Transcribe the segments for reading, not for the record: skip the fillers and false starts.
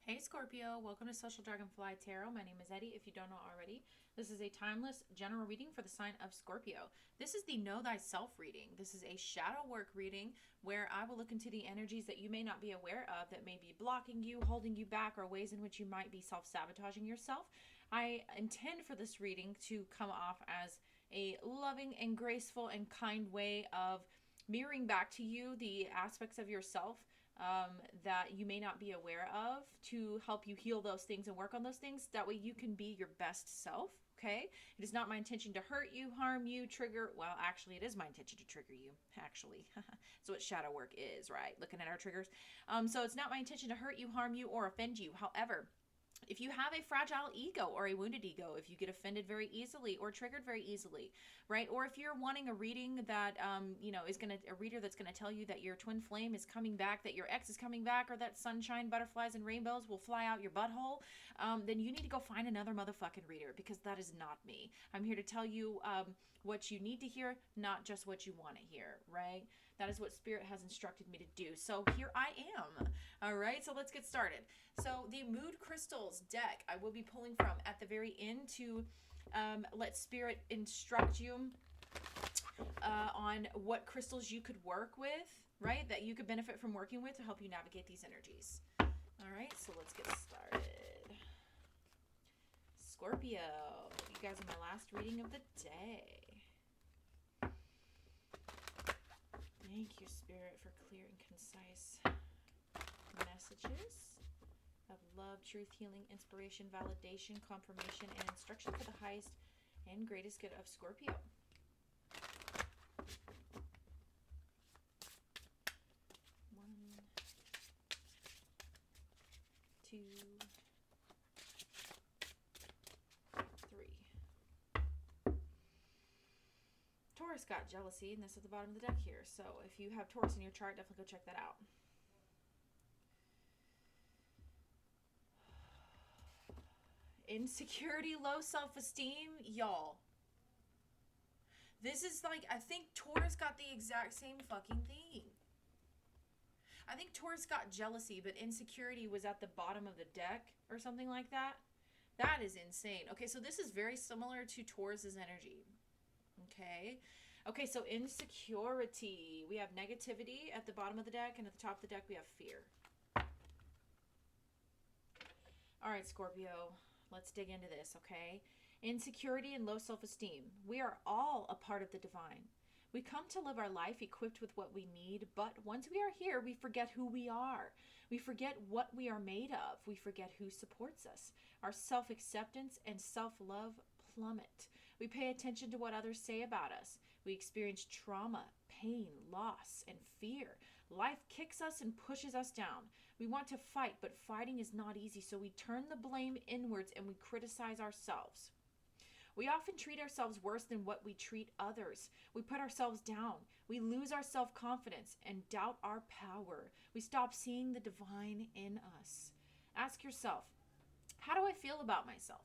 Hey Scorpio, welcome to Social Dragonfly Tarot. My name is Eddie, if you don't know already. This is a timeless general reading for the sign of Scorpio. This is the Know Thyself reading. This is a shadow work reading where I will look into the energies that you may not be aware of that may be blocking you, holding you back, or ways in which you might be self-sabotaging yourself. I intend for this reading to come off as a loving and graceful and kind way of mirroring back to you the aspects of yourself that you may not be aware of to help you heal those things and work on those things. That way you can be your best self. Okay. It is not my intention to hurt you, harm you, trigger. Well, actually, it is my intention to trigger you. Actually, that's what shadow work is, right? Looking at our triggers. So it's not my intention to hurt you, harm you, or offend you. However, if you have a fragile ego or a wounded ego, if you get offended very easily or triggered very easily, right? Or if you're wanting a reading that, is a reader that's going to tell you that your twin flame is coming back, that your ex is coming back, or that sunshine, butterflies, and rainbows will fly out your butthole, then you need to go find another motherfucking reader, because that is not me. I'm here to tell you what you need to hear, not just what you want to hear, right? That is what Spirit has instructed me to do. So here I am. All right, so let's get started. So the Mood Crystals deck I will be pulling from at the very end to let Spirit instruct you on what crystals you could work with, right? That you could benefit from working with to help you navigate these energies. All right, so let's get started. Scorpio, you guys are my last reading of the day. Thank you, Spirit, for clear and concise messages of love, truth, healing, inspiration, validation, confirmation, and instruction for the highest and greatest good of Scorpio. One, two, three. Taurus got jealousy, and this is at the bottom of the deck here. So if you have Taurus in your chart, definitely go check that out. Insecurity, low self-esteem, y'all. This is like, I think Taurus got the exact same fucking thing. I think Taurus got jealousy, but insecurity was at the bottom of the deck or something like that. That is insane. Okay, so this is very similar to Taurus's energy. Okay. Okay, so insecurity. We have negativity at the bottom of the deck, and at the top of the deck we have fear. All right, Scorpio. Let's dig into this, okay? Insecurity and low self-esteem. We are all a part of the divine. We come to live our life equipped with what we need, but once we are here, we forget who we are. We forget what we are made of. We forget who supports us. Our self-acceptance and self-love plummet. We pay attention to what others say about us. We experience trauma, pain, loss, and fear. Life kicks us and pushes us down. We want to fight, but fighting is not easy, so we turn the blame inwards and we criticize ourselves. We often treat ourselves worse than what we treat others. We put ourselves down. We lose our self-confidence and doubt our power. We stop seeing the divine in us. Ask yourself, how do I feel about myself?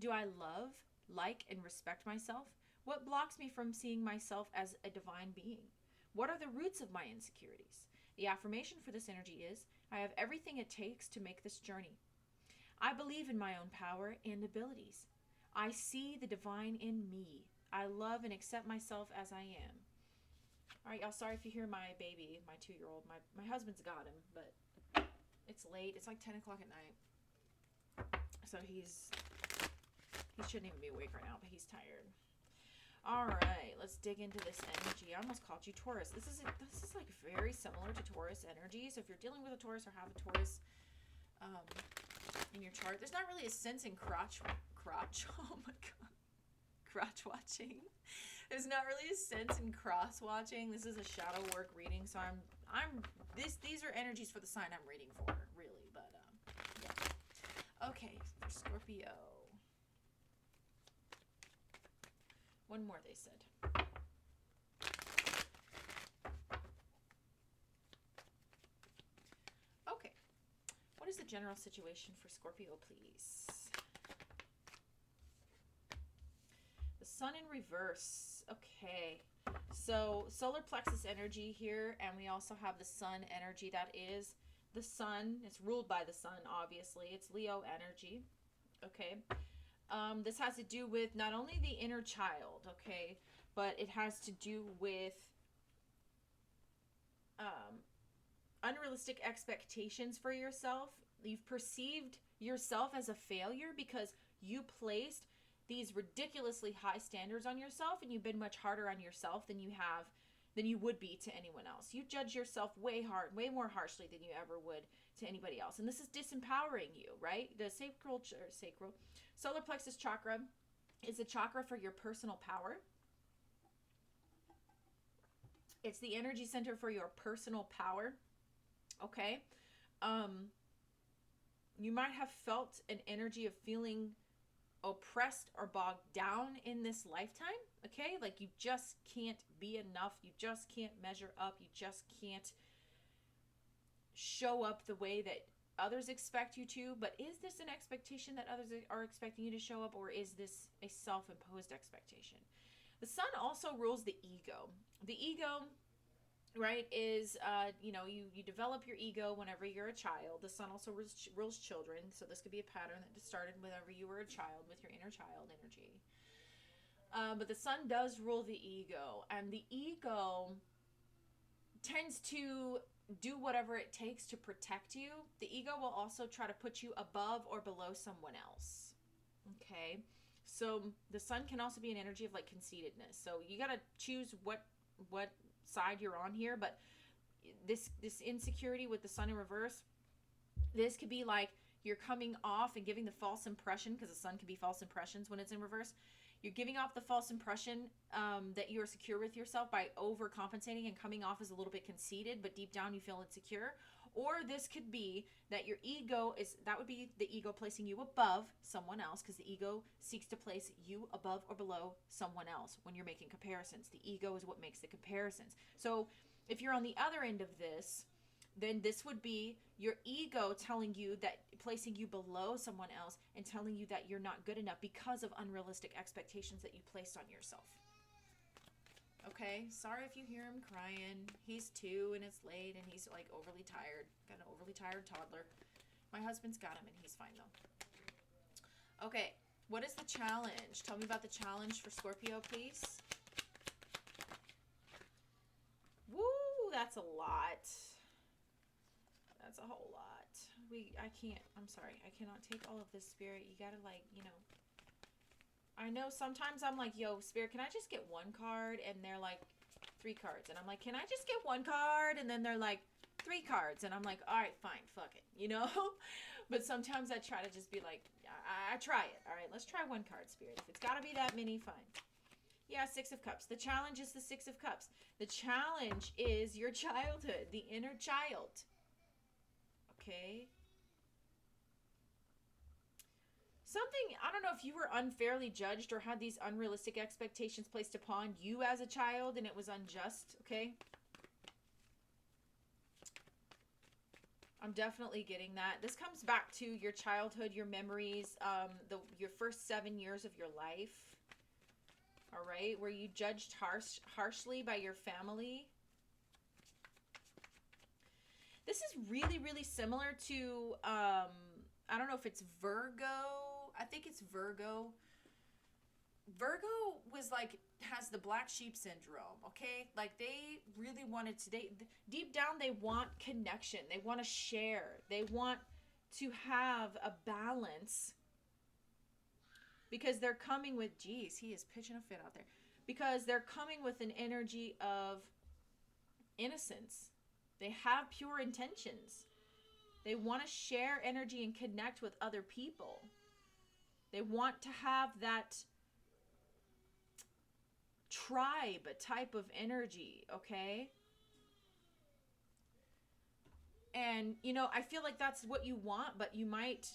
Do I love, like, and respect myself? What blocks me from seeing myself as a divine being? What are the roots of my insecurities? The affirmation for this energy is, I have everything it takes to make this journey. I believe in my own power and abilities. I see the divine in me. I love and accept myself as I am. All right, y'all, sorry if you hear my baby, my 2-year-old. My husband's got him, but it's late. It's like 10 o'clock at night. So he shouldn't even be awake right now, but he's tired. All right, let's dig into this energy. I almost called you Taurus. This is like very similar to Taurus energy. So if you're dealing with a Taurus or have a Taurus in your chart, there's not really a sense in crotch. Oh my god, crotch watching. There's not really a sense in cross watching. This is a shadow work reading, so these are energies for the sign I'm reading for, really. But yeah. Okay, for Scorpio. One more, they said. Okay. What is the general situation for Scorpio, please? The sun in reverse. Okay. So solar plexus energy here, and we also have the sun energy. That is the sun. It's ruled by the sun, obviously. It's Leo energy. Okay. This has to do with not only the inner child, okay, but it has to do with unrealistic expectations for yourself. You've perceived yourself as a failure because you placed these ridiculously high standards on yourself, and you've been much harder on yourself than you would be to anyone else. You judge yourself way more harshly than you ever would to anybody else. And this is disempowering you, right? The sacral solar plexus chakra is a chakra for your personal power. It's the energy center for your personal power. Okay. You might have felt an energy of feeling oppressed or bogged down in this lifetime. Okay. Like you just can't be enough. You just can't measure up. You just can't show up the way that others expect you to. But is this an expectation that others are expecting you to show up, or is this a self-imposed expectation? The sun also rules the ego. The ego, right, is, you develop your ego whenever you're a child. The sun also rules children. So this could be a pattern that started whenever you were a child with your inner child energy. But the sun does rule the ego. And the ego tends to do whatever it takes to protect you. The ego will also try to put you above or below someone else. Okay? So the sun can also be an energy of like conceitedness. So you got to choose what side you're on here. But this insecurity with the sun in reverse, this could be like you're coming off and giving the false impression, because the sun can be false impressions when it's in reverse. You're giving off the false impression that you're secure with yourself by overcompensating and coming off as a little bit conceited, but deep down you feel insecure. Or this could be that your ego that would be the ego placing you above someone else, because the ego seeks to place you above or below someone else when you're making comparisons. The ego is what makes the comparisons. So if you're on the other end of this, then this would be your ego telling you that, placing you below someone else and telling you that you're not good enough because of unrealistic expectations that you placed on yourself. Okay, sorry if you hear him crying. He's 2 and it's late and he's like overly tired. Got an overly tired toddler. My husband's got him and he's fine though. Okay, what is the challenge? Tell me about the challenge for Scorpio, please. Woo, that's a lot. That's a whole lot. I'm sorry. I cannot take all of this, Spirit. You gotta I know sometimes I'm like, yo, Spirit, can I just get 1 card? And they're like 3 cards. And I'm like, can I just get 1 card? And then they're like 3 cards. And I'm like, all right, fine, fuck it, But sometimes I try to just be like, I try it. All right, let's try 1 card, Spirit. If it's gotta be that many, fine. Yeah, 6 of Cups. The challenge is the 6 of Cups. The challenge is your childhood, the inner child. Okay. Something, I don't know if you were unfairly judged or had these unrealistic expectations placed upon you as a child and it was unjust, okay? I'm definitely getting that. This comes back to your childhood, your memories, your first 7 years of your life, all right? Where you judged harshly by your family. This is really, really similar to, I don't know if it's Virgo. I think it's Virgo. Virgo has the black sheep syndrome, okay? Like they really wanted to, deep down they want connection. They want to share. They want to have a balance because they're coming with, geez, he is pitching a fit out there. Because they're coming with an energy of innocence. They have pure intentions. They want to share energy and connect with other people. They want to have that tribe type of energy, okay? And, I feel like that's what you want, but you might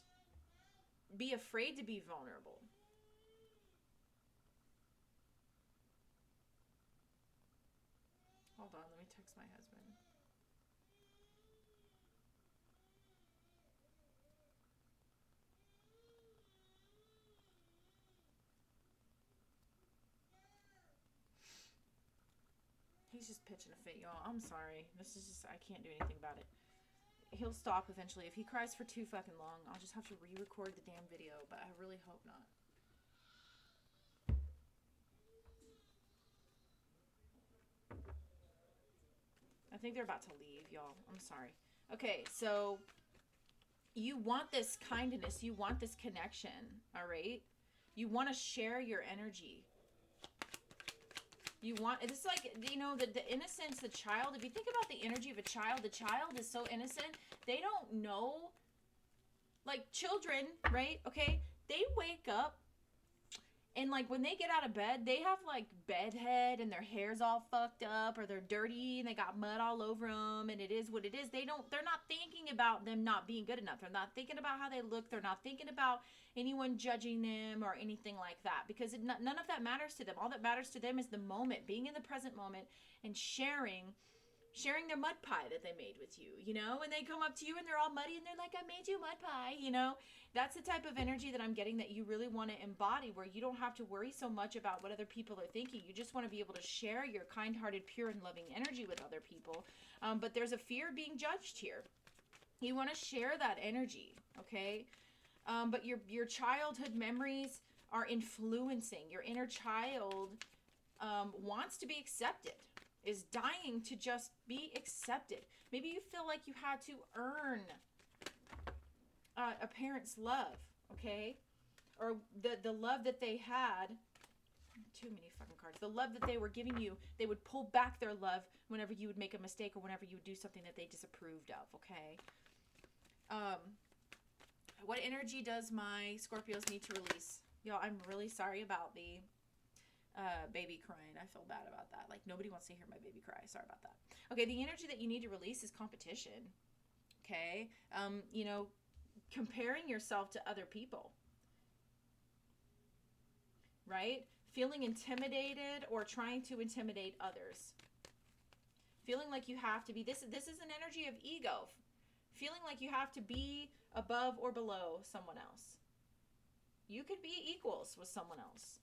be afraid to be vulnerable. Hold on, let me text my husband. He's just pitching a fit, y'all. I'm sorry. This is just, I can't do anything about it. he'll stop eventually. If he cries for too fucking long, I'll just have to re-record the damn video, but I really hope not. I think they're about to leave, y'all. I'm sorry. Okay, so you want this kindness. You want this connection, all right? You want to share your energy. You want, it's like, you know, the innocence, the child. If you think about the energy of a child, the child is so innocent. They don't know, like children, right? Okay, they wake up and like when they get out of bed, they have like bedhead and their hair's all fucked up or they're dirty and they got mud all over them and it is what it is. They're not thinking about them not being good enough. They're not thinking about how they look. They're not thinking about anyone judging them or anything like that because none of that matters to them. All that matters to them is the moment, being in the present moment and sharing their mud pie that they made with you, you know, and they come up to you and they're all muddy and they're like, I made you mud pie, you know. That's the type of energy that I'm getting that you really want to embody, where you don't have to worry so much about what other people are thinking. You just want to be able to share your kind-hearted, pure, and loving energy with other people. But there's a fear of being judged here. You want to share that energy, okay? But your childhood memories are influencing. Your inner child wants to be accepted, is dying to just be accepted. Maybe you feel like you had to earn a parent's love, okay? Or the love that they had, too many fucking cards, the love that they were giving you, they would pull back their love whenever you would make a mistake or whenever you would do something that they disapproved of, okay? What energy does my Scorpios need to release? Y'all, I'm really sorry about the baby crying. I feel bad about that. Like, nobody wants to hear my baby cry. Sorry about that. Okay, the energy that you need to release is competition, okay? You know, comparing yourself to other people, right? Feeling intimidated or trying to intimidate others. Feeling like you have to be, this is an energy of ego. Feeling like you have to be above or below someone else. You could be equals with someone else.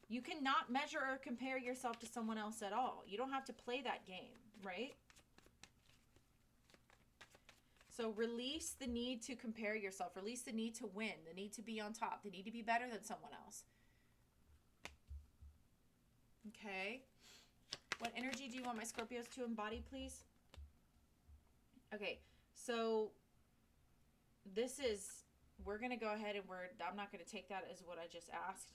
You cannot measure or compare yourself to someone else at all. You don't have to play that game, right? So release the need to compare yourself. Release the need to win, the need to be on top, the need to be better than someone else. Okay. What energy do you want my Scorpios to embody, please? Okay, so this is, we're going to go ahead and I'm not going to take that as what I just asked.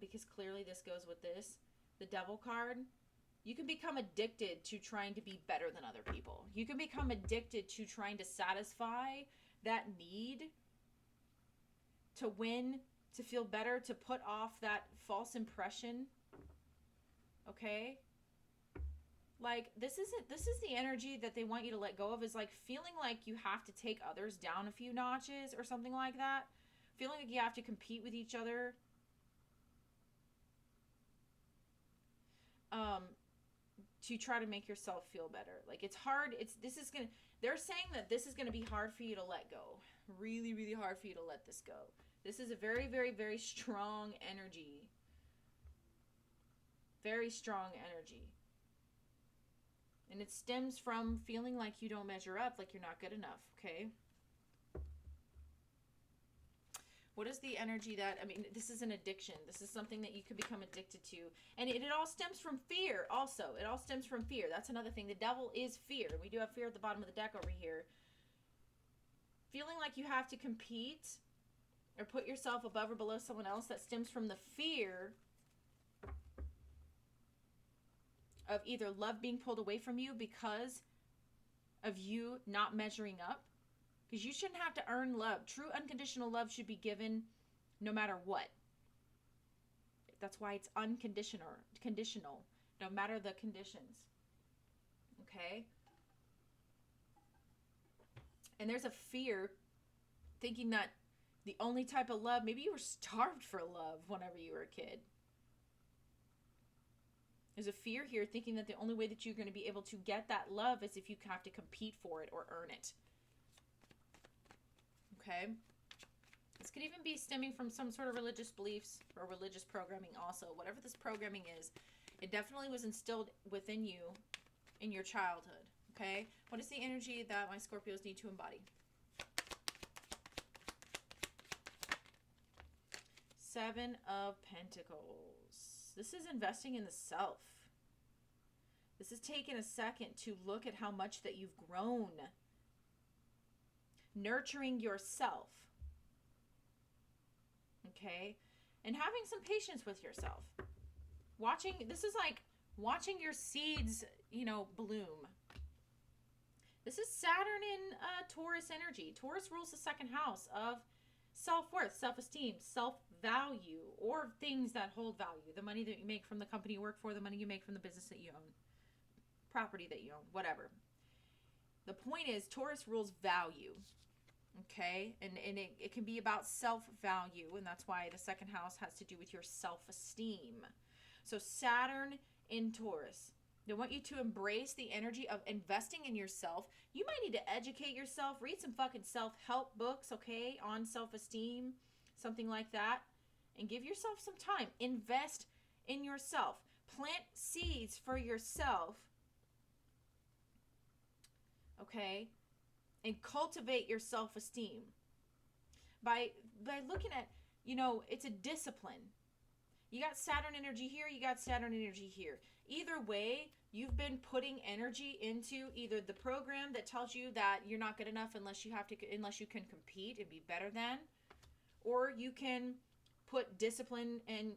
Because clearly this goes with this. The Devil card. You can become addicted to trying to be better than other people. You can become addicted to trying to satisfy that need to win, to feel better, to put off that false impression. Okay? Like, this is the energy that they want you to let go of, is like feeling like you have to take others down a few notches or something like that. Feeling like you have to compete with each other. To try to make yourself feel better. Like, it's hard. They're saying that this is going to be hard for you to let go. Really, really hard for you to let this go. This is a very, very, very strong energy. Very strong energy. And it stems from feeling like you don't measure up, like you're not good enough, okay? What is the energy that, I mean, this is an addiction. This is something that you could become addicted to. And it all stems from fear also. It all stems from fear. That's another thing. The Devil is fear. We do have fear at the bottom of the deck over here. Feeling like you have to compete or put yourself above or below someone else, that stems from the fear of either love being pulled away from you because of you not measuring up. Because you shouldn't have to earn love. True unconditional love should be given no matter what. That's why it's unconditional, no matter the conditions. Okay? And there's a fear thinking that the only type of love, maybe you were starved for love whenever you were a kid. There's a fear here thinking that the only way that you're going to be able to get that love is if you have to compete for it or earn it. Okay? This could even be stemming from some sort of religious beliefs or religious programming also. Whatever this programming is, it definitely was instilled within you in your childhood. Okay? What is the energy that my Scorpios need to embody? Seven of Pentacles. This is investing in the self. This is taking a second to look at how much that you've grown. Nurturing yourself. Okay? And having some patience with yourself. This is like watching your seeds, bloom. This is Saturn in Taurus energy. Taurus rules the second house of self-worth, self-esteem, self-value, or things that hold value. The money that you make from the company you work for, the money you make from the business that you own, property that you own, whatever. The point is, Taurus rules value, okay? And it can be about self-value, and that's why the second house has to do with your self-esteem. So Saturn in Taurus. They want you to embrace the energy of investing in yourself. You might need to educate yourself, read some fucking self-help books, okay, on self-esteem, something like that, and give yourself some time. Invest in yourself. Plant seeds for yourself, okay, and cultivate your self-esteem. By looking at, it's a discipline. You got Saturn energy here, you got Saturn energy here. Either way, you've been putting energy into either the program that tells you that you're not good enough unless you can compete and be better than, or you can put discipline and,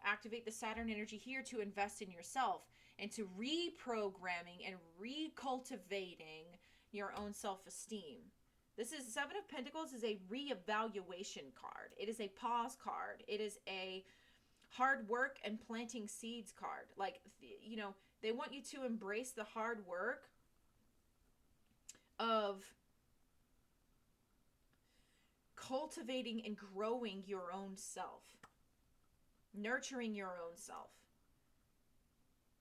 activate the Saturn energy here to invest in yourself and to reprogramming and recultivating your own self-esteem. This is Seven of Pentacles is a reevaluation card. It is a pause card. It is a hard work and planting seeds card. Like, they want you to embrace the hard work of cultivating and growing your own self, nurturing your own self,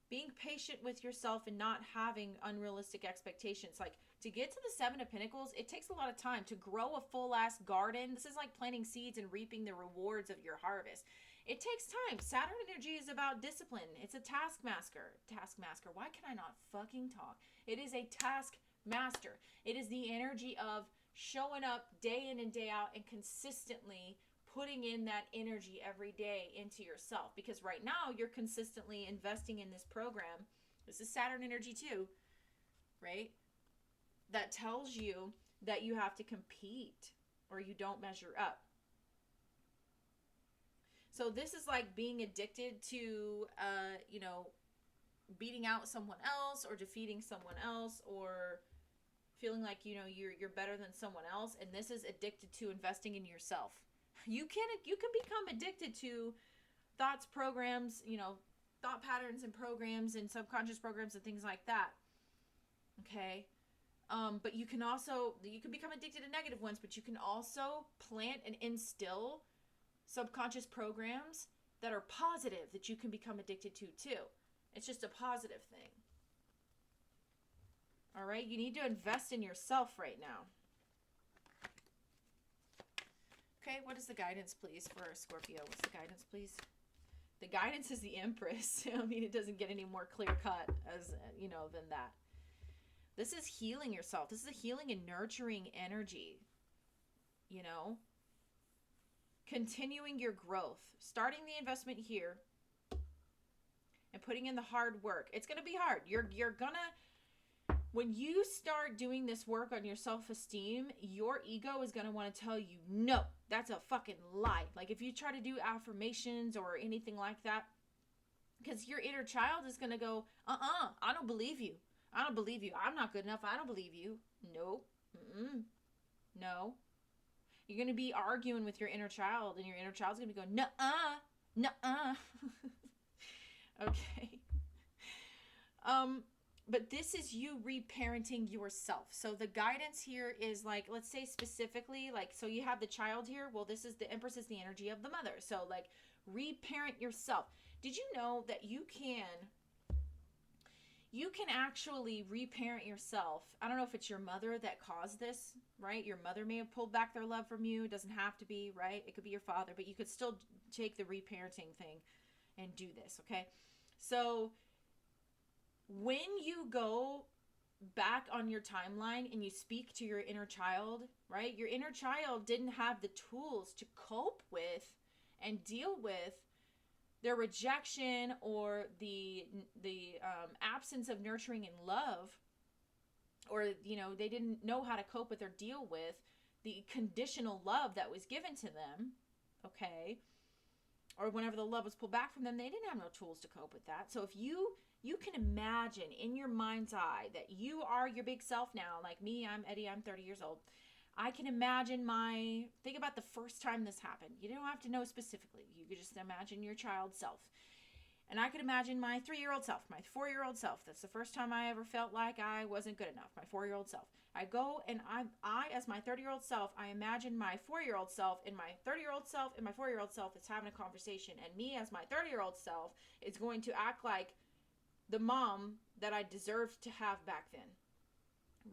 being patient with yourself and not having unrealistic expectations. Like, to get to the Seven of Pentacles, it takes a lot of time to grow a full-ass garden. This is like planting seeds and reaping the rewards of your harvest. It takes time. Saturn energy is about discipline. It's a taskmaster. Why can I not fucking talk? It is a taskmaster. It is the energy of showing up day in and day out and consistently putting in that energy every day into yourself. Because right now, you're consistently investing in this program. This is Saturn energy too, right? That tells you that you have to compete or you don't measure up. So this is like being addicted to, beating out someone else or defeating someone else or feeling like, you're better than someone else. And this is addicted to investing in yourself. You can become addicted to thoughts, programs, thought patterns and programs and subconscious programs and things like that. Okay. But you can become addicted to negative ones, but you can also plant and instill subconscious programs that are positive that you can become addicted to too. It's just a positive thing. All right. You need to invest in yourself right now. Okay. What is the guidance, please, for Scorpio? What's the guidance, please? The guidance is the Empress. I mean, it doesn't get any more clear cut as, than that. This is healing yourself. This is a healing and nurturing energy, continuing your growth, starting the investment here and putting in the hard work. It's going to be hard. You're going to, when you start doing this work on your self-esteem, your ego is going to want to tell you, no, that's a fucking lie. Like if you try to do affirmations or anything like that, because your inner child is going to go, I don't believe you. I don't believe you. I'm not good enough. I don't believe you. No. No. You're going to be arguing with your inner child, and your inner child's going to be going, nuh-uh. Okay. But this is you reparenting yourself. So the guidance here is like, let's say specifically, like, so you have the child here. Well, this is the Empress is the energy of the mother. So like reparent yourself. Did you know that you can actually reparent yourself? I don't know if it's your mother that caused this, right? Your mother may have pulled back their love from you. It doesn't have to be, right? It could be your father, but you could still take the reparenting thing and do this, okay? So when you go back on your timeline and you speak to your inner child, right? Your inner child didn't have the tools to cope with and deal with their rejection or the absence of nurturing and love, or, you know, they didn't know how to cope with or deal with the conditional love that was given to them, okay? Or whenever the love was pulled back from them, they didn't have no tools to cope with that. So if you can imagine in your mind's eye that you are your big self now, like me, I'm Eddie, I'm 30 years old. I can imagine think about the first time this happened. You don't have to know specifically. You could just imagine your child self. And I could imagine my 3-year-old self, my 4-year-old self. That's the first time I ever felt like I wasn't good enough, my 4-year-old self. I go and I as my 30-year-old self, I imagine my 4-year-old self and my 30-year-old self and my 4-year-old self is having a conversation. And me as my 30-year-old self is going to act like the mom that I deserved to have back then.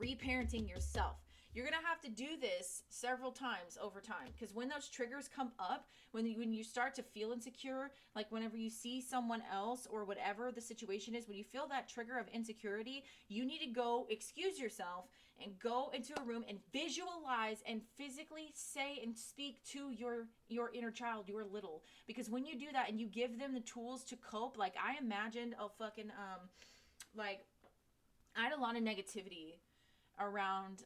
Reparenting yourself. You're going to have to do this several times over time, because when those triggers come up, when you start to feel insecure, like whenever you see someone else or whatever the situation is, when you feel that trigger of insecurity, you need to go excuse yourself and go into a room and visualize and physically say and speak to your inner child, your little. Because when you do that and you give them the tools to cope, like I imagined a fucking, like I had a lot of negativity around,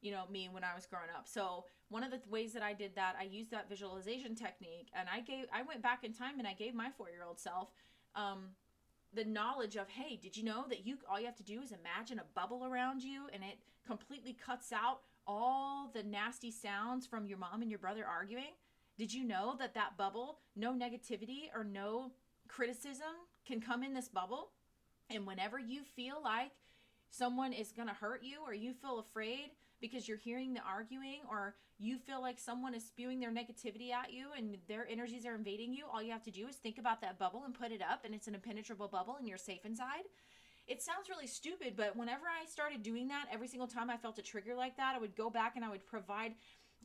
you know, me when I was growing up. So one of the ways that I did that, I used that visualization technique, and I went back in time and I gave my 4-year-old self, the knowledge of, hey, did you know that all you have to do is imagine a bubble around you and it completely cuts out all the nasty sounds from your mom and your brother arguing? Did you know that bubble, no negativity or no criticism can come in this bubble? And whenever you feel like someone is going to hurt you, or you feel afraid because you're hearing the arguing, or you feel like someone is spewing their negativity at you and their energies are invading you, all you have to do is think about that bubble and put it up, and it's an impenetrable bubble and you're safe inside. It sounds really stupid, but whenever I started doing that, every single time I felt a trigger like that, I would go back and I would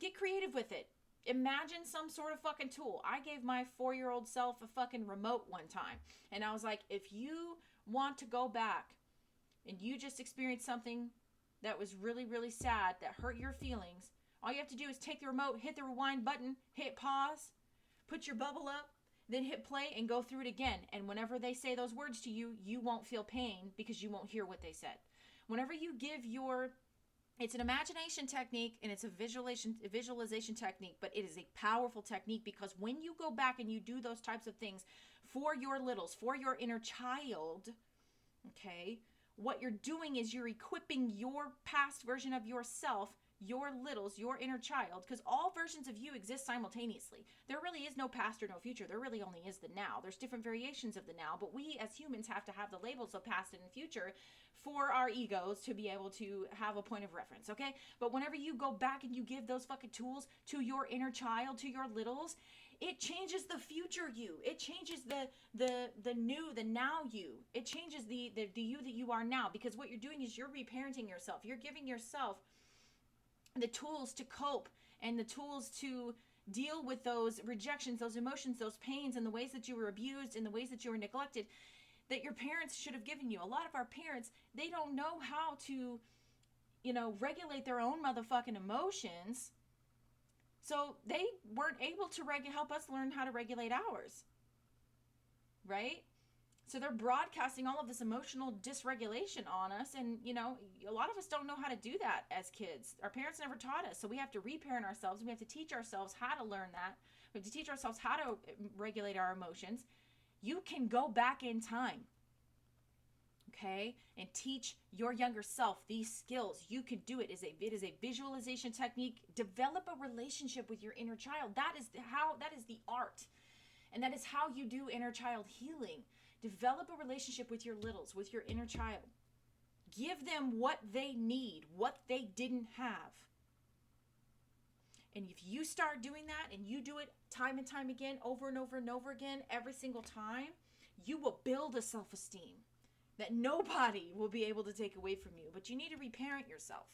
get creative with it. Imagine some sort of fucking tool. I gave my 4-year-old self a fucking remote one time, and I was like, if you want to go back and you just experienced something that was really, really sad, that hurt your feelings, all you have to do is take the remote, hit the rewind button, hit pause, put your bubble up, then hit play and go through it again. And whenever they say those words to you, you won't feel pain because you won't hear what they said. Whenever you give it's an imagination technique and it's a visualization technique, but it is a powerful technique, because when you go back and you do those types of things for your littles, for your inner child, okay, what you're doing is you're equipping your past version of yourself, your littles, your inner child, because all versions of you exist simultaneously. There really is no past or no future. There really only is the now. There's different variations of the now, but we as humans have to have the labels of past and future for our egos to be able to have a point of reference, okay? But whenever you go back and you give those fucking tools to your inner child, to your littles, it changes the future you. It changes the now you. It changes the you that you are now, because what you're doing is you're reparenting yourself. You're giving yourself the tools to cope and the tools to deal with those rejections, those emotions, those pains, and the ways that you were abused and the ways that you were neglected that your parents should have given you. A lot of our parents, they don't know how to, regulate their own motherfucking emotions. So they weren't able to help us learn how to regulate ours, right? So they're broadcasting all of this emotional dysregulation on us. And, a lot of us don't know how to do that as kids. Our parents never taught us. So we have to reparent ourselves. We have to teach ourselves how to learn that. We have to teach ourselves how to regulate our emotions. You can go back in time, okay, and teach your younger self these skills. You can do it. It is a visualization technique. Develop a relationship with your inner child. That is the art. And that is how you do inner child healing. Develop a relationship with your littles, with your inner child. Give them what they need, what they didn't have. And if you start doing that and you do it time and time again, over and over and over again, every single time, you will build a self-esteem that nobody will be able to take away from you. But you need to reparent yourself.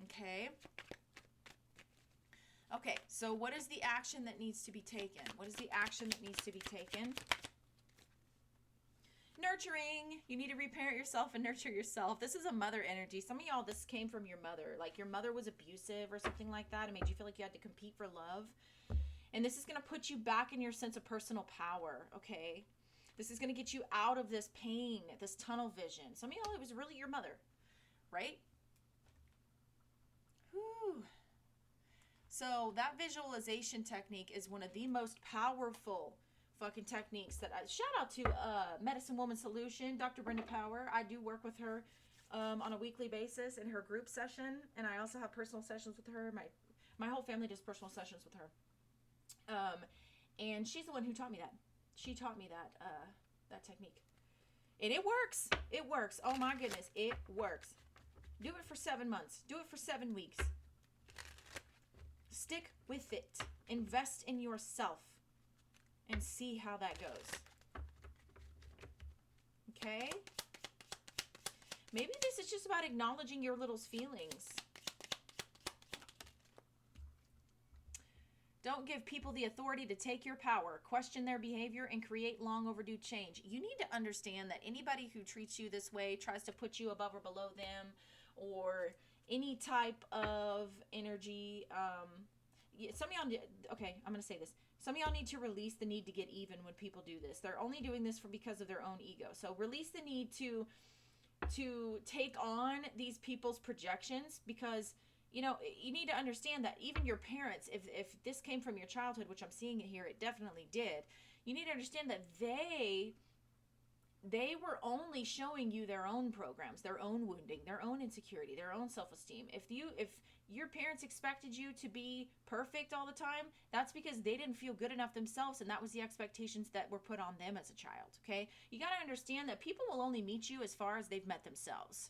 Okay? Okay, so what is the action that needs to be taken? What is the action that needs to be taken? nurturing. You need to reparent yourself and nurture yourself. This is a mother energy. Some of y'all, this came from your mother. Like your mother was abusive or something like that. It made you feel like you had to compete for love. And this is going to put you back in your sense of personal power, okay? This is going to get you out of this pain, this tunnel vision. Some of y'all, it was really your mother, right? Whew. So that visualization technique is one of the most powerful fucking techniques that shout out to Medicine Woman Solution, Dr. Brenda Power. I do work with her on a weekly basis in her group session, and I also have personal sessions with her. My whole family does personal sessions with her. And she's the one who taught me that. She taught me that technique. And it works. It works. Oh my goodness. It works. Do it for 7 months. Do it for 7 weeks. Stick with it. Invest in yourself and see how that goes. Okay? Maybe this is just about acknowledging your little feelings. Don't give people the authority to take your power, question their behavior, and create long overdue change. You need to understand that anybody who treats you this way, tries to put you above or below them, or any type of energy, some of y'all, okay, I'm going to say this. Some of y'all need to release the need to get even when people do this. They're only doing this because of their own ego. So release the need to take on these people's projections, because you know, you need to understand that even your parents, if this came from your childhood, which I'm seeing it here, it definitely did. You need to understand that they were only showing you their own programs, their own wounding, their own insecurity, their own self-esteem. If your parents expected you to be perfect all the time, that's because they didn't feel good enough themselves, and that was the expectations that were put on them as a child, okay? You got to understand that people will only meet you as far as they've met themselves.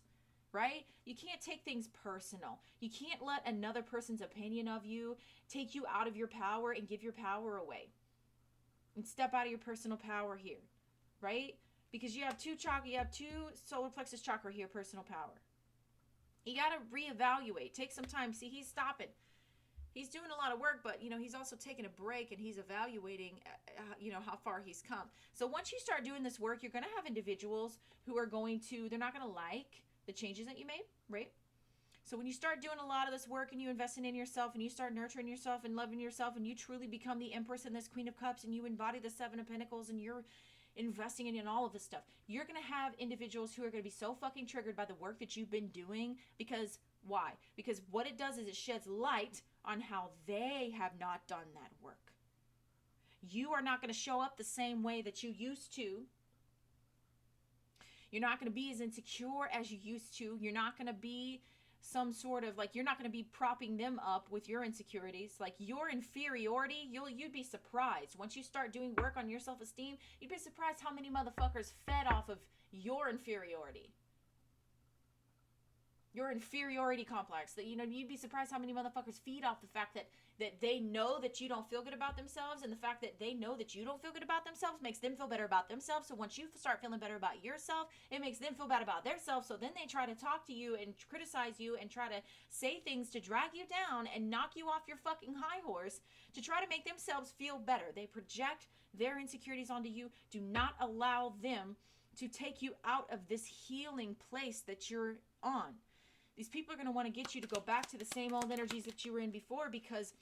Right? You can't take things personal. You can't let another person's opinion of you take you out of your power and give your power away. And step out of your personal power here. Right? Because you have two solar plexus chakra here, personal power. You got to reevaluate. Take some time. See, he's stopping. He's doing a lot of work, but, you know, he's also taking a break and he's evaluating, you know, how far he's come. So once you start doing this work, you're going to have individuals who are they're not going to like the changes that you made, right? So when you start doing a lot of this work and you invest in yourself and you start nurturing yourself and loving yourself and you truly become the Empress and this Queen of Cups and you embody the Seven of Pentacles and you're investing in all of this stuff, you're going to have individuals who are going to be so fucking triggered by the work that you've been doing. Because why? Because what it does is it sheds light on how they have not done that work. You are not going to show up the same way that you used to. You're not going to be as insecure as you used to. You're not going to be some sort of, like, you're not going to be propping them up with your insecurities. Like, your inferiority, you'd be surprised. Once you start doing work on your self-esteem, you'd be surprised how many motherfuckers fed off of your inferiority. Your inferiority complex. That, you know, you'd be surprised how many motherfuckers feed off the fact that they know that you don't feel good about themselves, and the fact that they know that you don't feel good about themselves makes them feel better about themselves. So once you start feeling better about yourself, it makes them feel bad about themselves. So then they try to talk to you and criticize you and try to say things to drag you down and knock you off your fucking high horse to try to make themselves feel better. They project their insecurities onto you. Do not allow them to take you out of this healing place that you're on. These people are going to want to get you to go back to the same old energies that you were in before, because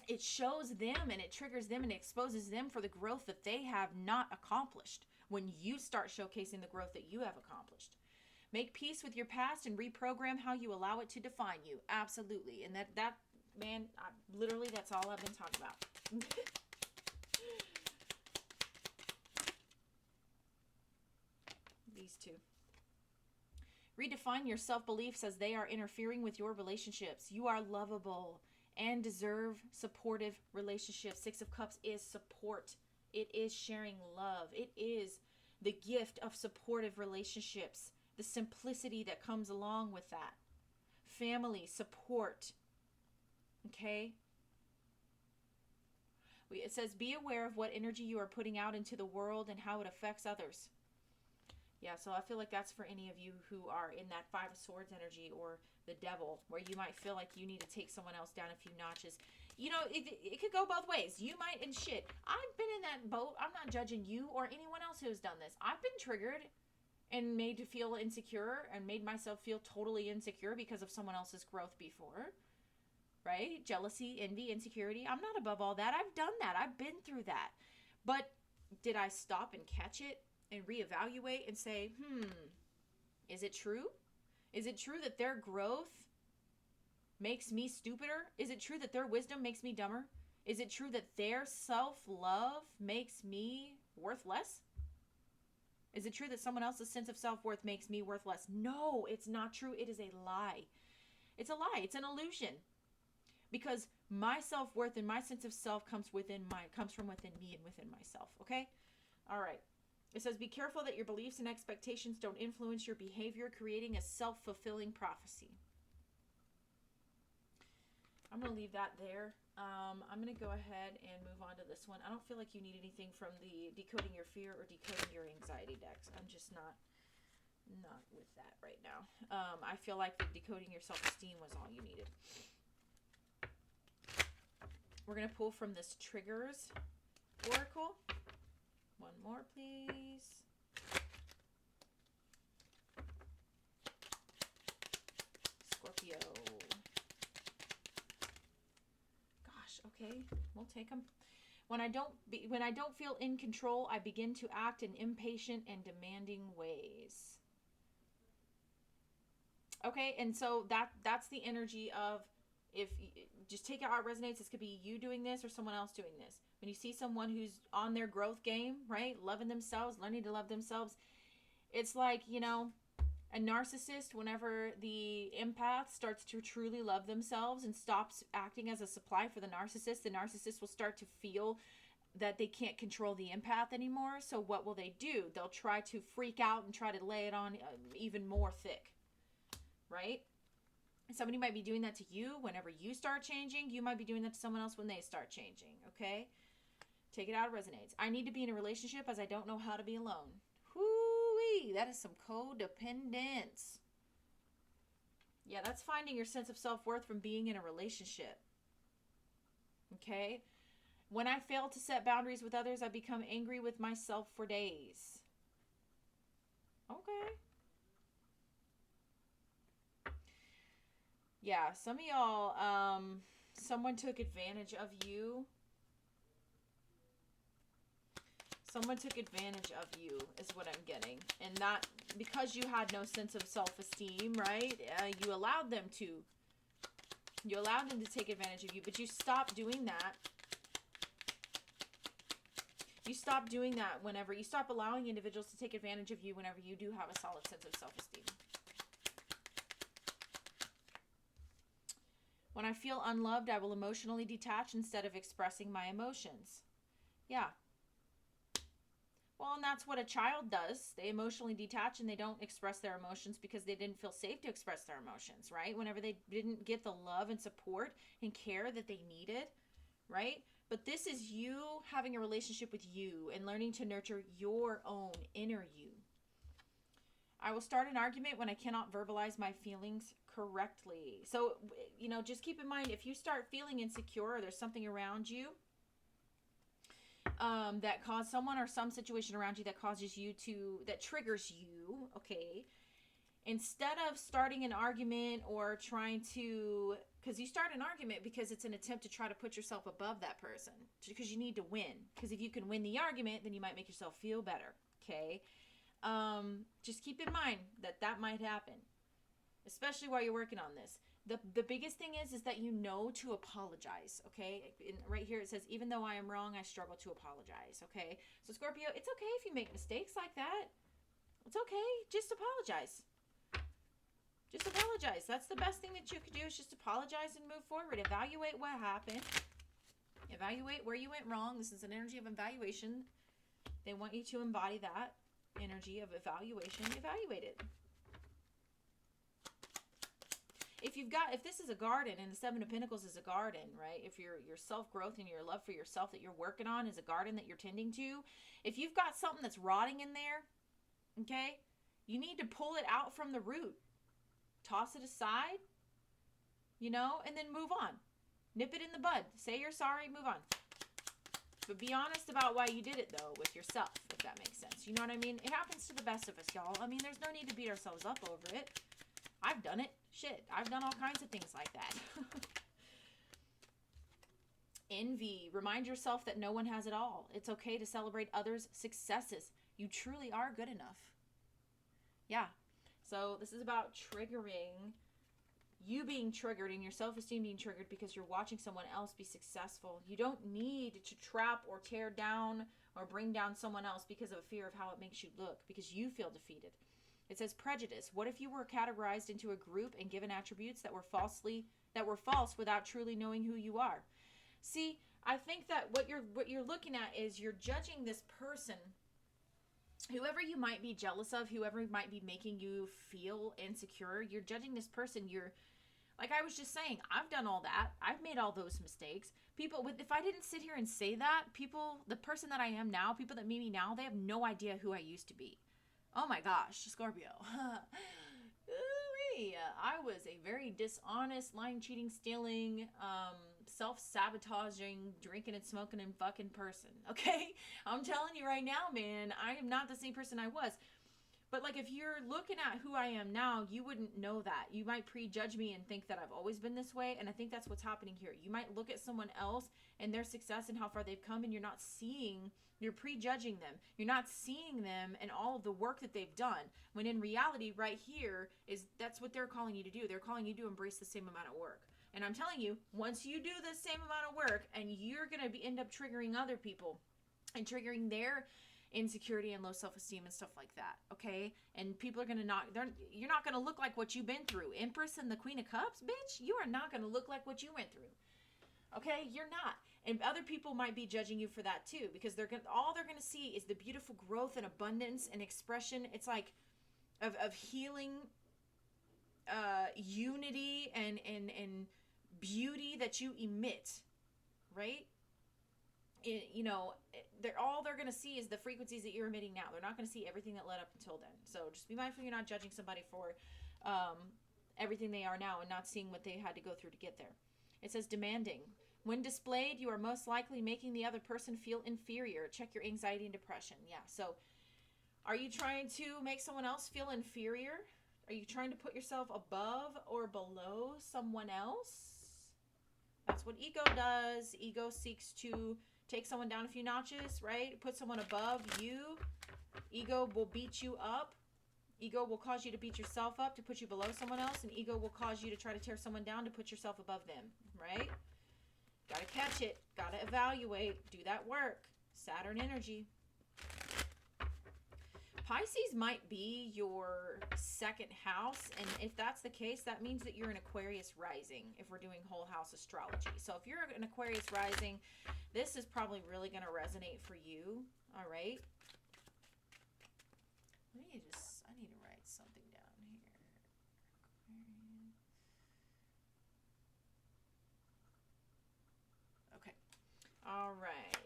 it shows them and it triggers them and it exposes them for the growth that they have not accomplished when you start showcasing the growth that you have accomplished. Make peace with your past and reprogram how you allow it to define you. Absolutely. And that man, literally, that's all I've been talking about. These two. Redefine your self-beliefs as they are interfering with your relationships. You are lovable and deserve supportive relationships. Six of Cups is support. It is sharing love. It is the gift of supportive relationships. The simplicity that comes along with that. Family, support. Okay? It says, be aware of what energy you are putting out into the world and how it affects others. Yeah, so I feel like that's for any of you who are in that Five of Swords energy or the Devil, where you might feel like you need to take someone else down a few notches. You know, it could go both ways. You might, and shit, I've been in that boat. I'm not judging you or anyone else who's done this. I've been triggered and made to feel insecure and made myself feel totally insecure because of someone else's growth before, right? Jealousy, envy, insecurity. I'm not above all that. I've done that. I've been through that. But did I stop and catch it and reevaluate and say, is it true? Is it true that their growth makes me stupider? Is it true that their wisdom makes me dumber? Is it true that their self-love makes me worth less? Is it true that someone else's sense of self-worth makes me worth less? No, it's not true. It is a lie. It's a lie. It's an illusion. Because my self-worth and my sense of self comes from within me and within myself, okay? All right. It says, be careful that your beliefs and expectations don't influence your behavior, creating a self-fulfilling prophecy. I'm going to leave that there. I'm going to go ahead and move on to this one. I don't feel like you need anything from the decoding your fear or decoding your anxiety decks. I'm just not with that right now. I feel like the decoding your self-esteem was all you needed. We're going to pull from this Triggers Oracle. One more, please. Scorpio. Okay, we'll take them. When I don't feel in control, I begin to act in impatient and demanding ways. Okay, and so that's the energy of, if just take it how it resonates. This could be you doing this or someone else doing this. When you see someone who's on their growth game, right, loving themselves, learning to love themselves, it's like, a narcissist, whenever the empath starts to truly love themselves and stops acting as a supply for the narcissist will start to feel that they can't control the empath anymore. So what will they do? They'll try to freak out and try to lay it on even more thick, right? Somebody might be doing that to you whenever you start changing. You might be doing that to someone else when they start changing, okay? Take it out, it resonates. I need to be in a relationship as I don't know how to be alone. Whoo-wee, that is some codependence. Yeah, that's finding your sense of self-worth from being in a relationship. Okay? When I fail to set boundaries with others, I become angry with myself for days. Okay. Yeah, some of y'all, someone took advantage of you. Someone took advantage of you is what I'm getting. And that, because you had no sense of self-esteem, right? You allowed them to. You allowed them to take advantage of you, but you stopped doing that. You stop doing that whenever you stop allowing individuals to take advantage of you whenever you do have a solid sense of self-esteem. When I feel unloved, I will emotionally detach instead of expressing my emotions. Yeah. Well, and that's what a child does. They emotionally detach and they don't express their emotions because they didn't feel safe to express their emotions, right? Whenever they didn't get the love and support and care that they needed, right? But this is you having a relationship with you and learning to nurture your own inner you. I will start an argument when I cannot verbalize my feelings correctly. So, just keep in mind, if you start feeling insecure or there's something around you that cause someone or some situation around you that triggers you, okay, instead of starting an argument or trying to, because you start an argument because it's an attempt to try to put yourself above that person, because you need to win. Because if you can win the argument, then you might make yourself feel better, okay? Just keep in mind that might happen, especially while you're working on this. The biggest thing is that you know to apologize, okay? And right here it says, even though I am wrong, I struggle to apologize, okay? So Scorpio, it's okay if you make mistakes like that. It's okay. Just apologize. Just apologize. That's the best thing that you could do, is just apologize and move forward. Evaluate what happened. Evaluate where you went wrong. This is an energy of evaluation. They want you to embody that energy of evaluation. Evaluate it. If this is a garden and the Seven of Pentacles is a garden, right? If your self-growth and your love for yourself that you're working on is a garden that you're tending to, if you've got something that's rotting in there, okay, you need to pull it out from the root. Toss it aside, and then move on. Nip it in the bud. Say you're sorry, move on. But be honest about why you did it, though, with yourself, if that makes sense. You know what I mean? It happens to the best of us, y'all. I mean, there's no need to beat ourselves up over it. I've done it. Shit, I've done all kinds of things like that. Envy. Remind yourself that no one has it all. It's okay to celebrate others' successes. You truly are good enough. Yeah. So this is about triggering, you being triggered and your self-esteem being triggered because you're watching someone else be successful. You don't need to trap or tear down or bring down someone else because of a fear of how it makes you look, because you feel defeated. It says prejudice. What if you were categorized into a group and given attributes that were false without truly knowing who you are? See, I think that what you're looking at is you're judging this person, whoever you might be jealous of, whoever might be making you feel insecure. You're judging this person. You're, like I was just saying, I've done all that. I've made all those mistakes. People, if I didn't sit here and say that, the person that I am now, people that meet me now, they have no idea who I used to be. Oh my gosh, Scorpio. I was a very dishonest, lying, cheating, stealing, self-sabotaging, drinking and smoking and fucking person. Okay? I'm telling you right now, man, I am not the same person I was. But like, if you're looking at who I am now, you wouldn't know that. You might prejudge me and think that I've always been this way. And I think that's what's happening here. You might look at someone else and their success and how far they've come, and you're prejudging them. You're not seeing them and all of the work that they've done. When in reality, right here, that's what they're calling you to do. They're calling you to embrace the same amount of work. And I'm telling you, once you do the same amount of work, and you're going to end up triggering other people and triggering their insecurity and low self-esteem and stuff like that, okay? And people are going to you're not going to look like what you've been through. Empress and the Queen of Cups, bitch, you are not going to look like what you went through. Okay? You're not. And other people might be judging you for that too, because all they're going to see is the beautiful growth and abundance and expression. It's like of healing, unity and beauty that you emit, right? All they're going to see is the frequencies that you're emitting now. They're not going to see everything that led up until then. So just be mindful you're not judging somebody for everything they are now and not seeing what they had to go through to get there. It says demanding. When displayed, you are most likely making the other person feel inferior. Check your anxiety and depression. Yeah, so are you trying to make someone else feel inferior? Are you trying to put yourself above or below someone else? That's what ego does. Ego seeks to take someone down a few notches, right? Put someone above you. Ego will beat you up. Ego will cause you to beat yourself up to put you below someone else. And ego will cause you to try to tear someone down to put yourself above them, right? Gotta catch it. Gotta evaluate. Do that work. Saturn energy. Pisces might be your second house, and if that's the case, that means that you're an Aquarius rising if we're doing whole house astrology. So if you're an Aquarius rising, this is probably really going to resonate for you, all right? I need to write something down here. Okay. All right.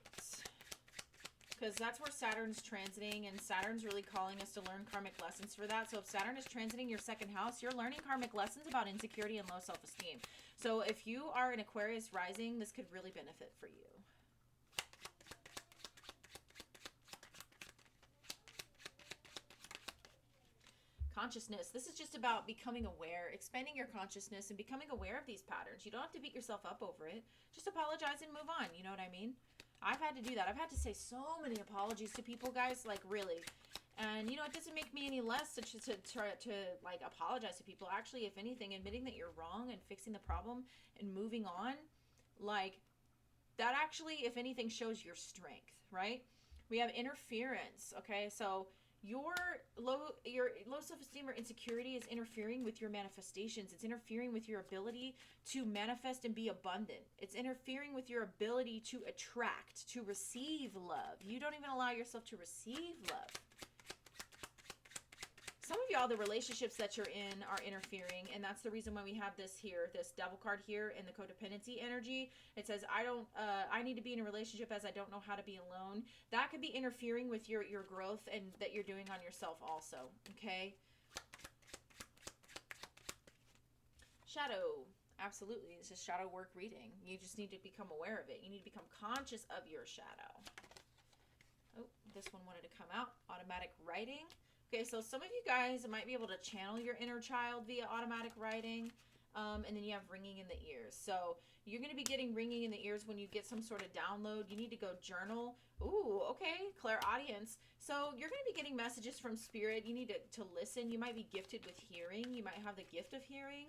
Because that's where Saturn's transiting, and Saturn's really calling us to learn karmic lessons for that. So if Saturn is transiting your second house, you're learning karmic lessons about insecurity and low self-esteem. So if you are an Aquarius rising, this could really benefit for you. Consciousness. This is just about becoming aware, expanding your consciousness and becoming aware of these patterns. You don't have to beat yourself up over it. Just apologize and move on. You know what I mean? I've had to do that. I've had to say so many apologies to people, guys, like really. And, it doesn't make me any less to try to like, apologize to people. Actually, if anything, admitting that you're wrong and fixing the problem and moving on, like, that actually, if anything, shows your strength, right? We have interference, okay? So your low self-esteem or insecurity is interfering with your manifestations. It's interfering with your ability to manifest and be abundant. It's interfering with your ability to attract, to receive love. You don't even allow yourself to receive love. Some of y'all, the relationships that you're in are interfering, and that's the reason why we have this here, this devil card here in the codependency energy. It says, I need to be in a relationship as I don't know how to be alone. That could be interfering with your growth and that you're doing on yourself also, okay? Shadow. Absolutely. It's a shadow work reading. You just need to become aware of it. You need to become conscious of your shadow. Oh, this one wanted to come out. Automatic writing. Okay, so some of you guys might be able to channel your inner child via automatic writing. And then you have ringing in the ears. So you're going to be getting ringing in the ears when you get some sort of download. You need to go journal. Ooh, okay, clairaudience. So you're going to be getting messages from spirit. You need to listen. You might be gifted with hearing. You might have the gift of hearing.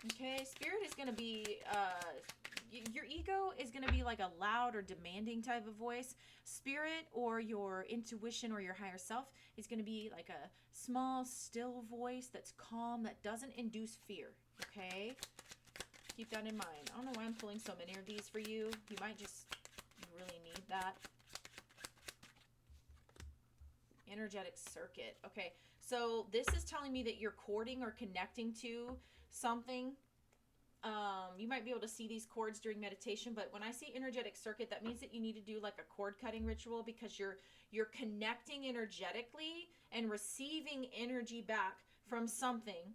Okay, spirit is going to be, your ego is going to be like a loud or demanding type of voice. Spirit or your intuition or your higher self is going to be like a small, still voice that's calm, that doesn't induce fear. Okay, keep that in mind. I don't know why I'm pulling so many of these for you. You might just really need that. Energetic circuit. Okay, so this is telling me that you're courting or connecting to something. You might be able to see these cords during meditation, but when I see energetic circuit, that means that you need to do like a cord cutting ritual, because you're connecting energetically and receiving energy back from something.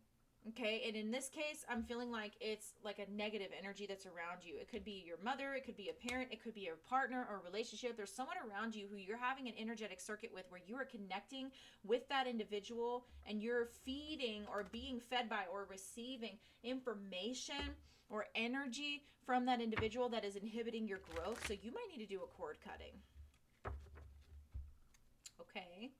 Okay, and in this case, I'm feeling like it's like a negative energy that's around you. It could be your mother, it could be a parent, it could be a partner or a relationship. There's someone around you who you're having an energetic circuit with, where you are connecting with that individual and you're feeding or being fed by or receiving information or energy from that individual that is inhibiting your growth. So you might need to do a cord cutting. Okay.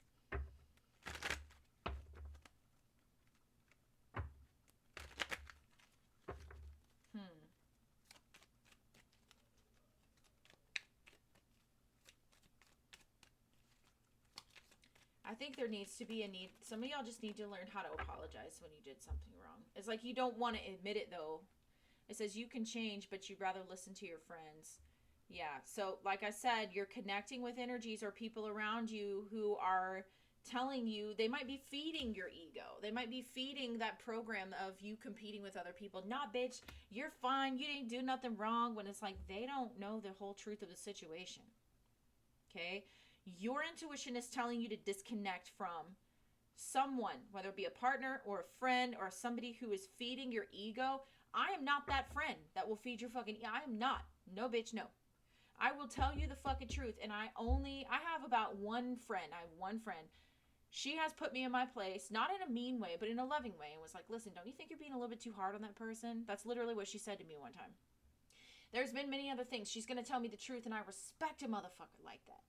I think there needs to be a need. Some of y'all just need to learn how to apologize when you did something wrong. It's like you don't want to admit it, though. It says you can change, but you'd rather listen to your friends. Yeah, so like I said, you're connecting with energies or people around you who are telling you, they might be feeding your ego. They might be feeding that program of you competing with other people. Nah, bitch, you're fine. You didn't do nothing wrong. When it's like they don't know the whole truth of the situation. Okay? Your intuition is telling you to disconnect from someone, whether it be a partner or a friend or somebody who is feeding your ego. I am not that friend that will feed your fucking I am not. No, bitch, no. I will tell you the fucking truth. And I have about one friend. I have one friend. She has put me in my place, not in a mean way, but in a loving way, and was like, listen, don't you think you're being a little bit too hard on that person? That's literally what she said to me one time. There's been many other things. She's going to tell me the truth, and I respect a motherfucker like that.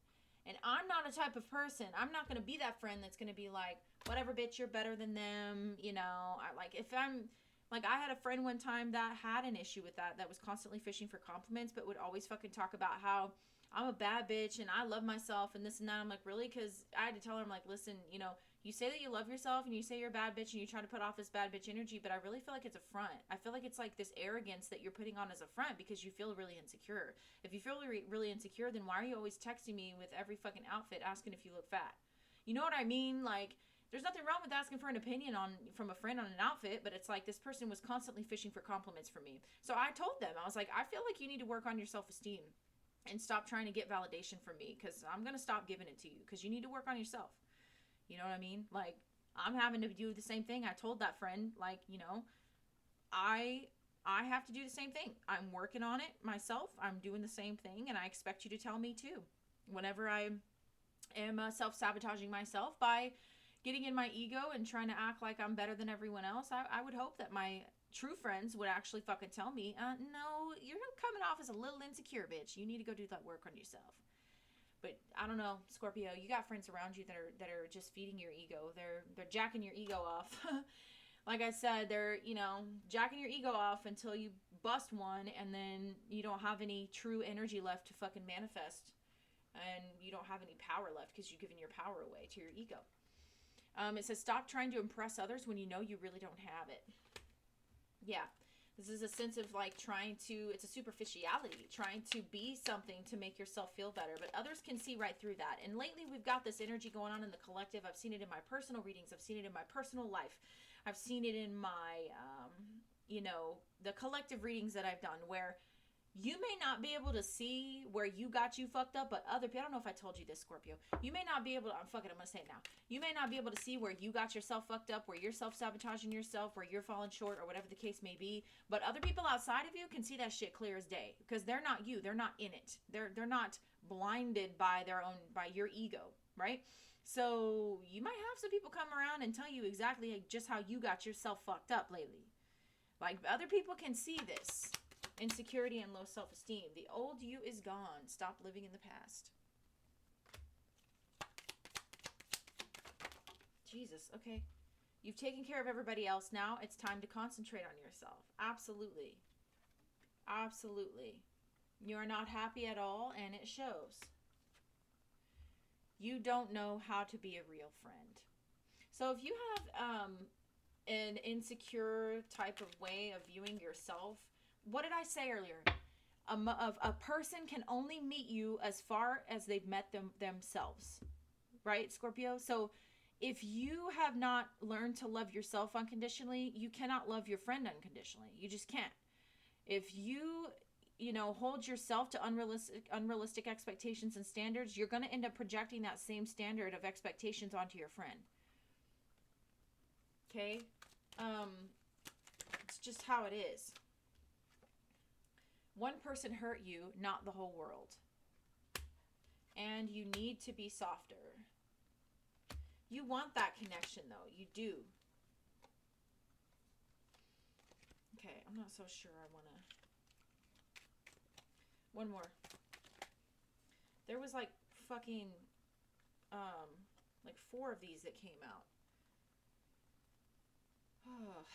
And I'm not a type of person. I'm not going to be that friend that's going to be like, whatever, bitch, you're better than them. You know, I had a friend one time that had an issue with that was constantly fishing for compliments, but would always fucking talk about how I'm a bad bitch and I love myself and this and that. I'm like, really? Because I had to tell her, I'm like, listen, you know, you say that you love yourself and you say you're a bad bitch and you try to put off this bad bitch energy, but I really feel like it's a front. I feel like it's like this arrogance that you're putting on as a front because you feel really insecure. If you feel really insecure, then why are you always texting me with every fucking outfit asking if you look fat? You know what I mean? Like, there's nothing wrong with asking for an opinion from a friend on an outfit, but it's like this person was constantly fishing for compliments from me. So I told them, I was like, I feel like you need to work on your self-esteem and stop trying to get validation from me, because I'm going to stop giving it to you, because you need to work on yourself. You know what I mean? Like, I'm having to do the same thing. I told that friend, like, you know, I have to do the same thing. I'm working on it myself. I'm doing the same thing, and I expect you to tell me too. Whenever I am self-sabotaging myself by getting in my ego and trying to act like I'm better than everyone else, I would hope that my true friends would actually fucking tell me, no, you're coming off as a little insecure, bitch. You need to go do that work on yourself. But I don't know, Scorpio, you got friends around you that are just feeding your ego. They're jacking your ego off. Like I said, they're, you know, jacking your ego off until you bust one, and then you don't have any true energy left to fucking manifest, and you don't have any power left because you've given your power away to your ego. It says stop trying to impress others when you know you really don't have it. Yeah. This is a sense of like it's a superficiality, trying to be something to make yourself feel better, but others can see right through that. And lately we've got this energy going on in the collective. I've seen it in my personal readings. I've seen it in my personal life. I've seen it in my, the collective readings that I've done, where You may not be able to see where you got you fucked up, but other people, I don't know if I told you this, Scorpio. You may not be able to, I'm going to say it now. You may not be able to see where you got yourself fucked up, where you're self-sabotaging yourself, where you're falling short, or whatever the case may be. But other people outside of you can see that shit clear as day, because they're not you. They're not in it. They're not blinded by by your ego, right? So you might have some people come around and tell you exactly just how you got yourself fucked up lately. Like, other people can see this. Insecurity and low self-esteem. The old you is gone. Stop living in the past. Jesus, okay. You've taken care of everybody else. Now it's time to concentrate on yourself. Absolutely. Absolutely. You are not happy at all, and it shows. You don't know how to be a real friend. So if you have an insecure type of way of viewing yourself, what did I say earlier? A person can only meet you as far as they've met themselves. Right, Scorpio? So if you have not learned to love yourself unconditionally, you cannot love your friend unconditionally. You just can't. If you hold yourself to unrealistic expectations and standards, you're going to end up projecting that same standard of expectations onto your friend. Okay? It's just how it is. One person hurt you, not the whole world. And you need to be softer. You want that connection, though. You do. Okay, I'm not so sure I want to... One more. There was like fucking, like 4 of these that came out. Oh,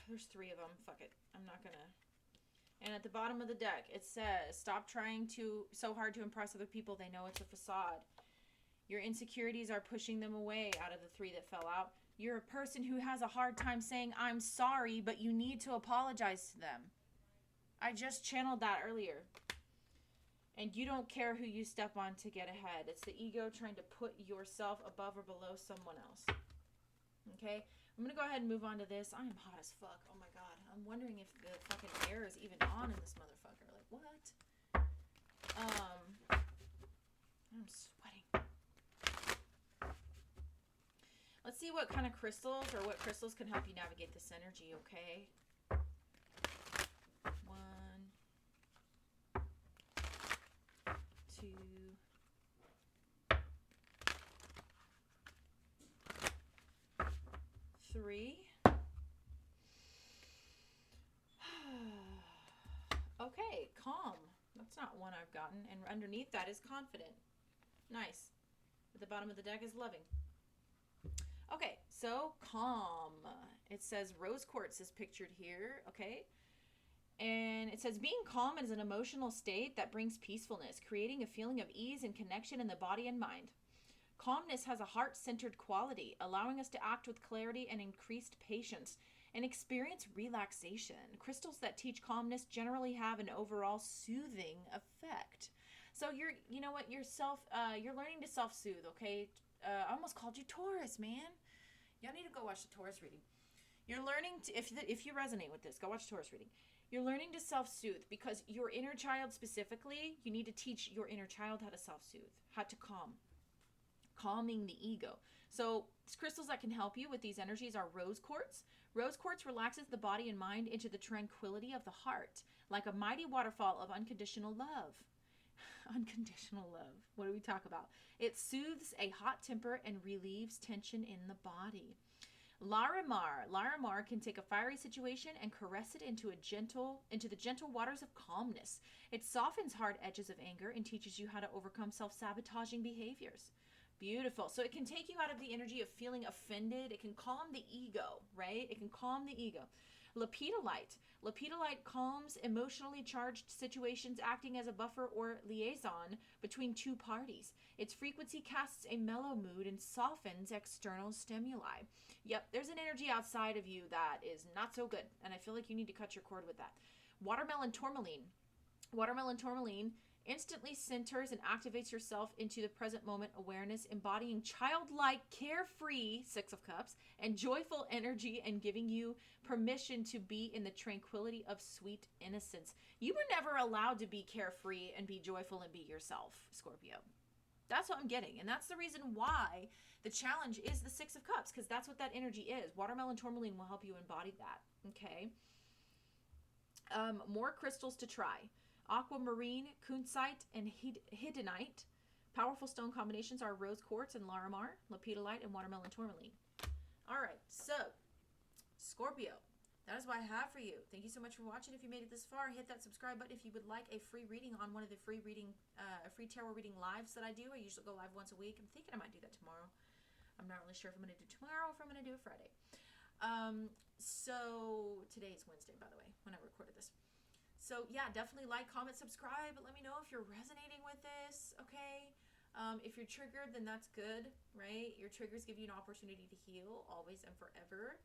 there's 3 of them. Fuck it. I'm not gonna... And at the bottom of the deck, it says, stop trying so hard to impress other people. They know it's a facade. Your insecurities are pushing them away out of the 3 that fell out. You're a person who has a hard time saying, I'm sorry, but you need to apologize to them. I just channeled that earlier. And you don't care who you step on to get ahead. It's the ego trying to put yourself above or below someone else. Okay? I'm going to go ahead and move on to this. I am hot as fuck. Oh my god. I'm wondering if the fucking air is even on in this motherfucker. Like, what? I'm sweating. Let's see what kind of crystals or what crystals can help you navigate this energy, okay? 1, 2, 3. Okay, calm. That's not one I've gotten. And underneath that is confident. Nice. At the bottom of the deck is loving. Okay, so calm. It says rose quartz is pictured here, okay? And it says being calm is an emotional state that brings peacefulness, creating a feeling of ease and connection in the body and mind. Calmness has a heart-centered quality, allowing us to act with clarity and increased patience and experience relaxation. Crystals that teach calmness generally have an overall soothing effect. So you're learning to self-soothe, okay? I almost called you Taurus, man. Y'all need to go watch the Taurus reading. You're learning to, if you resonate with this, go watch Taurus reading. You're learning to self-soothe because your inner child specifically, you need to teach your inner child how to self-soothe, how to calm. Calming the ego. So crystals that can help you with these energies are rose quartz. Rose quartz relaxes the body and mind into the tranquility of the heart, like a mighty waterfall of unconditional love. Unconditional love. What do we talk about? It soothes a hot temper and relieves tension in the body. Larimar can take a fiery situation and caress it into the gentle waters of calmness. It softens hard edges of anger and teaches you how to overcome self-sabotaging behaviors. Beautiful. So it can take you out of the energy of feeling offended. It can calm the ego, right? It can calm the ego. Lepidolite calms emotionally charged situations, acting as a buffer or liaison between 2 parties. Its frequency casts a mellow mood and softens external stimuli. Yep, there's an energy outside of you that is not so good, and I feel like you need to cut your cord with that. Watermelon tourmaline. Watermelon tourmaline Instantly centers and activates yourself into the present moment awareness, embodying childlike, carefree, Six of Cups, and joyful energy, and giving you permission to be in the tranquility of sweet innocence. You were never allowed to be carefree and be joyful and be yourself, Scorpio. That's what I'm getting. And that's the reason why the challenge is the Six of Cups, because that's what that energy is. Watermelon tourmaline will help you embody that. Okay. More crystals to try. Aquamarine, kunzite, and hiddenite. Powerful stone combinations are rose quartz and larimar, lepidolite, and watermelon tourmaline. All right, so Scorpio, that is what I have for you. Thank you so much for watching. If you made it this far, hit that subscribe button. If you would like a free reading on one of the free tarot reading lives that I do, I usually go live once a week. I'm thinking I might do that tomorrow. I'm not really sure if I'm going to do tomorrow or if I'm going to do it Friday. So today is Wednesday, by the way, when I recorded this. So yeah, definitely like, comment, subscribe. Let me know if you're resonating with this, okay? If you're triggered, then that's good, right? Your triggers give you an opportunity to heal, always and forever.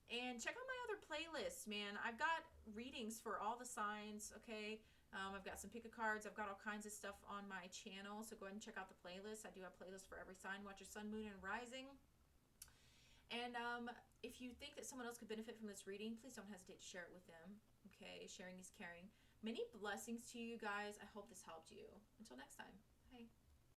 And check out my other playlists, man. I've got readings for all the signs, okay? I've got some pick a cards. I've got all kinds of stuff on my channel, so go ahead and check out the playlist. I do have playlists for every sign. Watch your sun, moon, and rising. And if you think that someone else could benefit from this reading, please don't hesitate to share it with them. Okay, sharing is caring. Many blessings to you guys. I hope this helped you. Until next time.